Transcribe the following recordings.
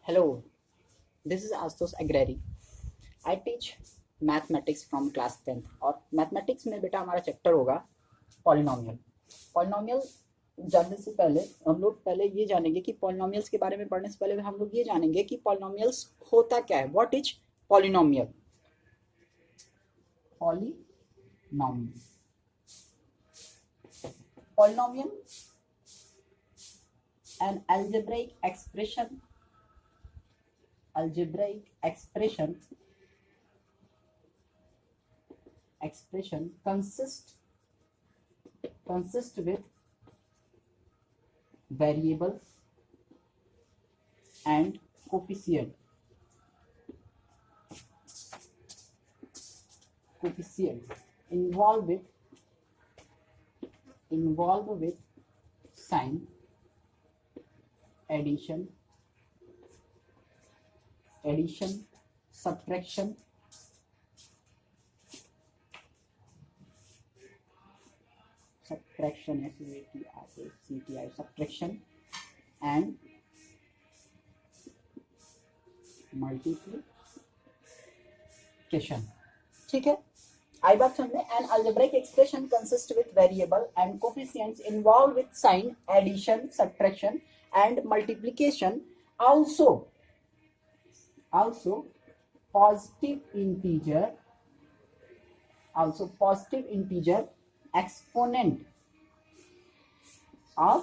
Hello, this is Astos Agrari. I teach mathematics from class 10th और mathematics में बेटा हमारा चैप्टर होगा पॉलिनोमियल। पॉलिनोमियल जानने से पहले हम लोग पहले ये जानेंगे कि पॉलिनोमियल्स के बारे में पढ़ने से पहले हम लोग ये जानेंगे कि पॉलिनोमियल्स होता क्या है। What is polynomial? Polynomial an algebraic expression consist with variable and coefficient involved with sign, addition, subtraction, and multiplication। ठीक है, आई बात समझ में। An algebraic expression consist with variable and coefficients involve with sign, addition, subtraction and multiplication. also positive integer exponent of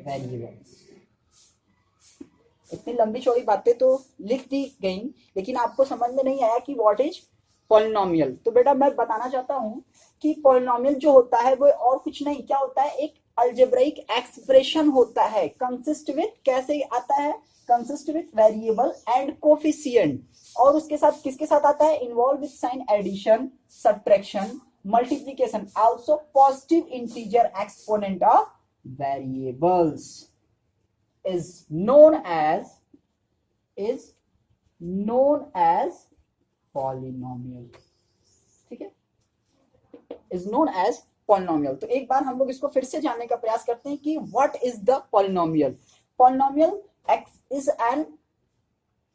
variables। इतनी लंबी चौड़ी बातें तो लिख दी गई, लेकिन आपको समझ में नहीं आया कि व्हाट इज पॉलिनोमियल। तो बेटा मैं बताना चाहता हूं कि पॉलिनोमियल जो होता है वो और कुछ नहीं, क्या होता है, एक अलजेब्रिक एक्सप्रेशन होता है। कंसिस्ट विथ कैसे आता है? Consist with variable and coefficient, और उसके साथ किसके साथ आता है? Involve with sign, addition, subtraction, multiplication, also positive integer exponent of variables is known as polynomial। ठीक है, is known as polynomial। तो एक बार हम लोग इसको फिर से जानने का प्रयास करते हैं कि what is the polynomial। Polynomial is an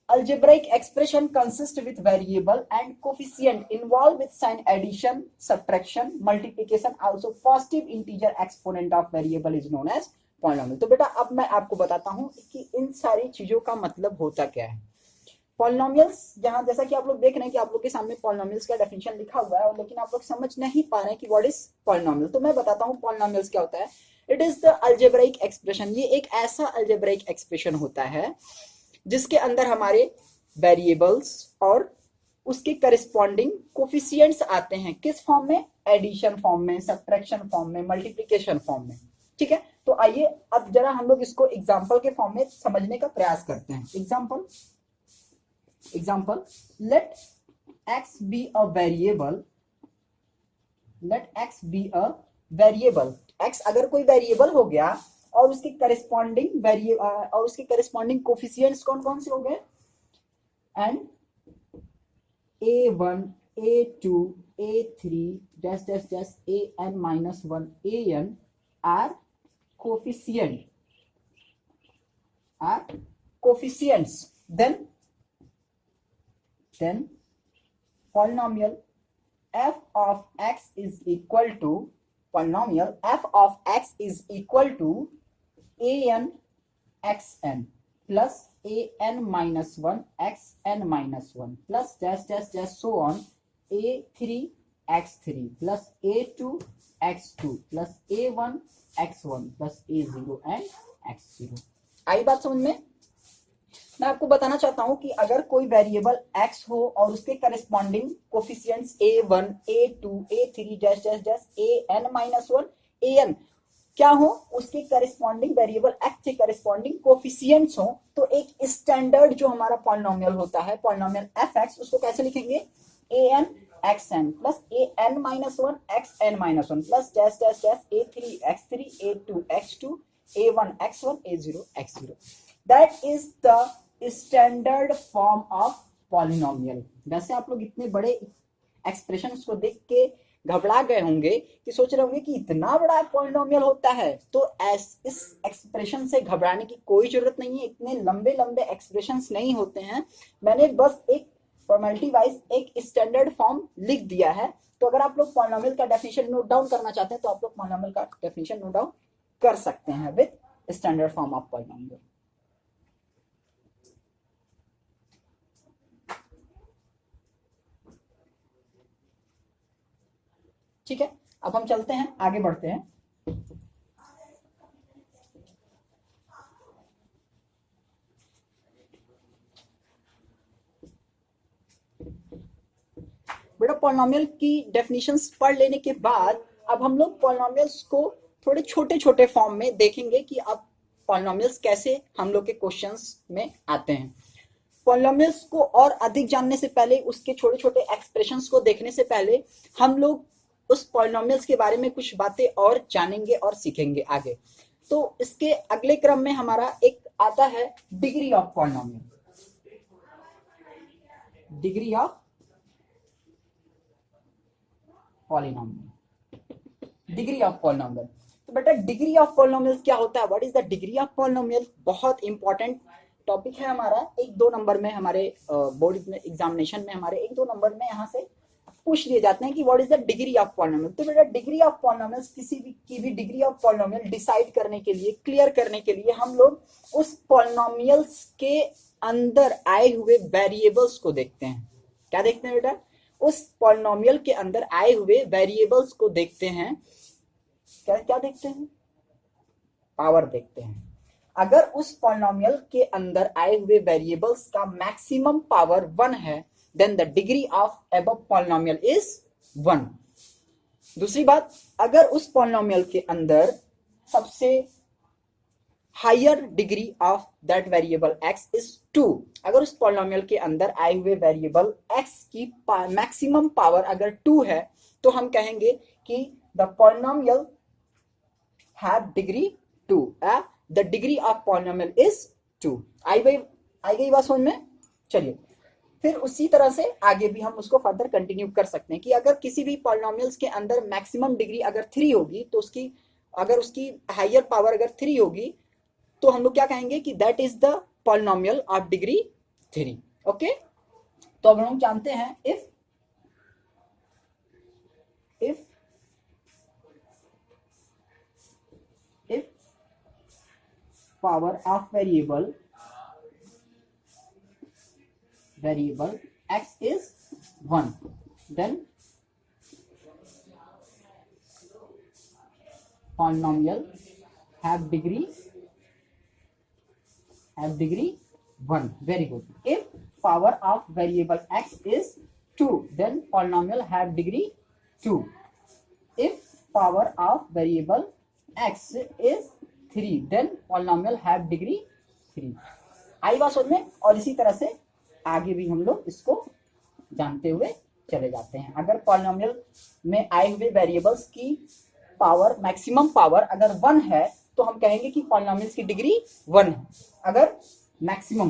algebraic expression consist with variable and coefficient involved with sign, addition, subtraction, multiplication, also positive integer exponent of variable is known as polynomial. तो बेटा अब मैं आपको बताता हूं कि इन सारी चीजों का मतलब होता क्या है। पॉलिनोमियल्स, जहां जैसा कि आप लोग देख रहे हैं कि आप लोग के सामने पॉलिनोमियल्स का डेफिनेशन लिखा हुआ है, और लेकिन आप लोग समझ नहीं पा रहे हैं कि व्हाट इज पॉलिनोमियल। तो मैं बताता हूं पॉलिनोमियल्स क्या होता है। It is the algebraic expression. ये एक ऐसा अलजेब्रिक एक्सप्रेशन होता है जिसके अंदर हमारे वेरिएबल्स और उसके करस्पॉन्डिंग कोफिशिएंट्स आते हैं। किस फॉर्म में? एडिशन फॉर्म में, सब्ट्रैक्शन फॉर्म में, मल्टीप्लिकेशन फॉर्म में। ठीक है, तो आइए अब जरा हम लोग इसको एग्जाम्पल के फॉर्म में समझने का प्रयास करते हैं। Example, let x be a variable. x अगर कोई वेरिएबल हो गया और उसके करस्पॉन्डिंग कोफिशिएंट्स कौन कौन से हो गए? And a1, a2, a3 dash dash dash an minus 1 an are coefficients, then polynomial f of x is equal to an xn plus an minus 1 xn minus 1 plus dash dash dash so on a3 x3 plus a2 x2 plus a1 x1 plus a0 and x0। आई बात समझ में? मैं आपको बताना चाहता हूं कि अगर कोई वेरिएबल x हो और उसके corresponding coefficients a1, a2, a3 dash dash dash an minus 1 an क्या हो, उसके करस्पॉन्डिंग वेरिएबल x के करस्पॉन्डिंग कोफिशिएंट्स हो, तो एक स्टैंडर्ड जो हमारा पॉलिनोमियल होता है, पॉलिनोमियल fx, उसको कैसे लिखेंगे? an xn plus an minus 1 xn minus 1 plus dash dash dash a3 x3 a2 x2 a1 x1 a0 x0। that is the standard form of polynomial। वैसे आप लोग इतने बड़े एक्सप्रेशंस को देख के घबरा गए होंगे कि सोच रहे होंगे कि इतना बड़ा पॉलिनोमियल होता है। तो इस एक्सप्रेशन से घबराने की कोई जरूरत नहीं है, इतने लंबे लंबे एक्सप्रेशंस नहीं होते हैं। मैंने बस एक फॉर्मेलिटी वाइज एक स्टैंडर्ड फॉर्म लिख दिया है। तो अगर आप लोग पॉलिनोमियल का डेफिनेशन नोट डाउन करना चाहते हैं तो आप लोग पॉलिनोमियल का डेफिनेशन नोट डाउन कर सकते हैं with standard form of polynomial. ठीक है, अब हम चलते हैं, आगे बढ़ते हैं। बेटा पॉलिनोमियल की डेफिनेशंस पढ़ लेने के बाद अब हम लोग पॉलिनोमियल्स को थोड़े छोटे छोटे फॉर्म में देखेंगे कि अब पॉलिनोमियल्स कैसे हम लोग के क्वेश्चंस में आते हैं। पॉलिनोमियल्स को और अधिक जानने से पहले, उसके छोटे छोटे एक्सप्रेशंस को देखने से पहले हम लोग उस पॉलिनोमियल्स के बारे में कुछ बातें और जानेंगे और सीखेंगे आगे। तो इसके अगले क्रम में हमारा एक आता है degree of polynomial. Degree of polynomial, degree of polynomial. तो बेटा डिग्री ऑफ पॉलिनोमियल क्या होता है, what is the degree of polynomial? बहुत इंपॉर्टेंट टॉपिक है हमारा। 1-2 नंबर में हमारे बोर्ड एग्जामिनेशन में हमारे 1-2 नंबर में यहाँ से पूछ लिए जाते हैं कि what is the degree of polynomial. तो बेटा डिग्री ऑफ पॉलिनोमियल, किसी भी की भी डिग्री ऑफ पॉलिनोमियल डिसाइड करने के लिए, क्लियर करने के लिए हम लोग उस पॉलिनोमियल्स के अंदर आए हुए वेरिएबल्स को देखते हैं। क्या देखते हैं बेटा? उस पॉलिनोमियल के अंदर आए हुए वेरिएबल्स को देखते हैं। क्या क्या देखते हैं? पावर देखते हैं। अगर उस पॉलिनोमियल के अंदर आए हुए वेरिएबल्स का मैक्सिमम पावर 1 है, then the degree of above polynomial is 1। दूसरी बात, अगर उस पॉलिनोमियल के अंदर सबसे higher degree of that variable x is 2, अगर उस पॉलिनोमियल के अंदर आए हुए वेरिएबल x की मैक्सिमम पावर अगर 2 है तो हम कहेंगे कि the polynomial have degree 2, the degree of polynomial is 2। आई गई बात समझ में? चलिए, फिर उसी तरह से आगे भी हम उसको फर्दर कंटिन्यू कर सकते हैं कि अगर किसी भी पॉलिनोमियल्स के अंदर मैक्सिमम डिग्री अगर 3 होगी तो उसकी, अगर उसकी हायर पावर अगर 3 होगी तो हम लोग क्या कहेंगे कि that is the polynomial of degree 3। Okay, तो अब हम जानते हैं if power of variable x is 1, then polynomial have degree 1। very good। if power of variable x is 2, then polynomial have degree 2। if power of variable x is 3, then polynomial have degree 3। आई बात समझ में? और इसी तरह से आगे भी हम लोग इसको जानते हुए चले जाते हैं। अगर पॉलिनोमियल में आए हुए वेरिएबल्स की पावर, मैक्सिमम पावर अगर 1 है तो हम कहेंगे कि पॉलिनोमियल्स की डिग्री 1 है। अगर मैक्सिमम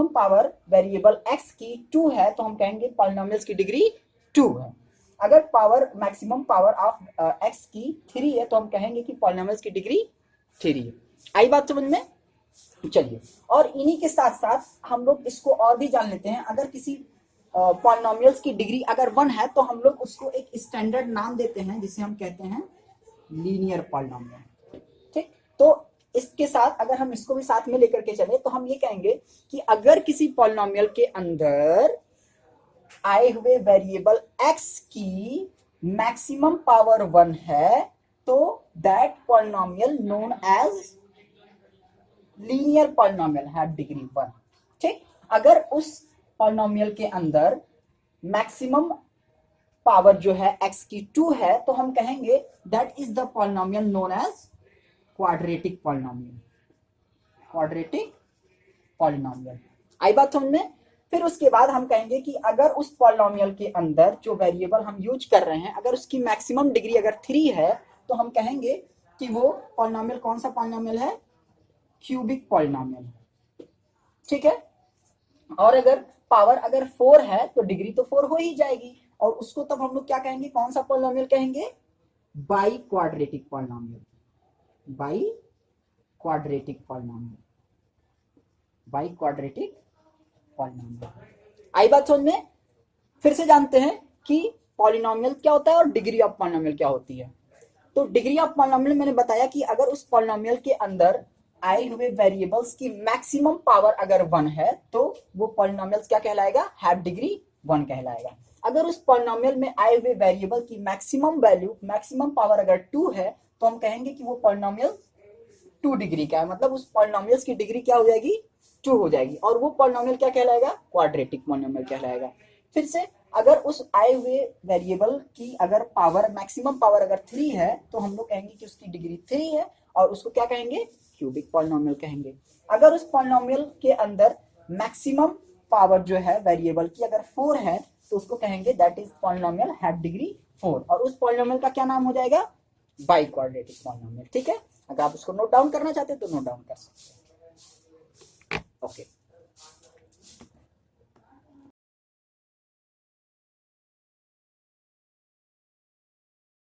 पावर वेरिएबल x की 2 है तो हम कहेंगे पॉलिनोमियल्स की डिग्री 2 है। अगर power, maximum power of x की 3 है तो हम कहेंगे कि पॉलिनोमियल्स की डिग्री 3 है। आई बात समझ में? चलिए, और इन्हीं के साथ साथ हम लोग इसको और भी जान लेते हैं। अगर किसी पॉलिनोमियल्स की डिग्री अगर 1 है तो हम लोग उसको एक स्टैंडर्ड नाम देते हैं जिसे हम कहते हैं लीनियर पॉलिनोमियल। ठीक, तो इसके साथ अगर हम इसको भी साथ में लेकर के चले तो हम ये कहेंगे कि अगर किसी पॉलिनोमियल के अंदर आए हुए वेरिएबल x की मैक्सिमम पावर 1 है तो that polynomial known as linear polynomial have degree 1। ठीक, अगर उस पॉलिनोमियल के अंदर मैक्सिमम पावर जो है x की 2 है तो हम कहेंगे that is the polynomial known as quadratic polynomial. आई बात समझ में? फिर उसके बाद हम कहेंगे कि अगर उस पॉलिनोमियल के अंदर जो वेरिएबल हम यूज कर रहे हैं अगर उसकी मैक्सिमम डिग्री अगर 3 है तो हम कहेंगे कि वो पॉलिनोमियल कौन सा पॉलिनोमियल है? Cubic polynomial. ठीक है, और अगर पावर अगर 4 है तो डिग्री तो 4 हो ही जाएगी, और उसको तब हम लोग क्या कहेंगे, कौन सा पॉलिनोमियल कहेंगे, biquadratic polynomial, biquadratic polynomial, biquadratic polynomial. आई बात समझ में? फिर से जानते हैं कि पॉलिनोमियल क्या होता है और डिग्री ऑफ पॉलिनोमियल क्या होती है। तो डिग्री ऑफ पॉलिनोमियल मैंने बताया कि अगर उस पॉलिनोमियल के अंदर आए हुए वेरिएबल्स की मैक्सिमम पावर अगर 1 है तो वो पॉलिनोमियल क्या कहलाएगा, हैव डिग्री 1 कहलाएगा। अगर उस पॉलिनोमियल में आए हुए वेरिएबल की मैक्सिमम वैल्यू, मैक्सिमम पावर अगर 2 है तो हम कहेंगे कि वो पॉलिनोमियल 2 डिग्री का है, मतलब उस पॉलिनोमियल की डिग्री क्या हो जाएगी, 2 हो जाएगी, और वो पॉलिनोमियल क्या कहलाएगा, क्वाड्रेटिक पॉलिनोमियल कहलाएगा। फिर से अगर उस आए हुए वेरिएबल की अगर पावर, मैक्सिमम पावर अगर 3 है तो हम लोग कहेंगे कि उसकी डिग्री 3 है, और उसको क्या कहेंगे, क्यूबिक पॉलिनोमियल कहेंगे। अगर उस पॉलिनोमियल के अंदर मैक्सिमम पावर जो है वेरिएबल की अगर 4 है तो उसको कहेंगे that is polynomial have degree 4, और उस पॉलिनोमियल का क्या नाम हो जाएगा, बाई क्वाड्रेटिक पॉलिनोमियल। ठीक है, अगर आप उसको नोट डाउन करना चाहते हैं तो नोट डाउन कर सकते हैं। ओके।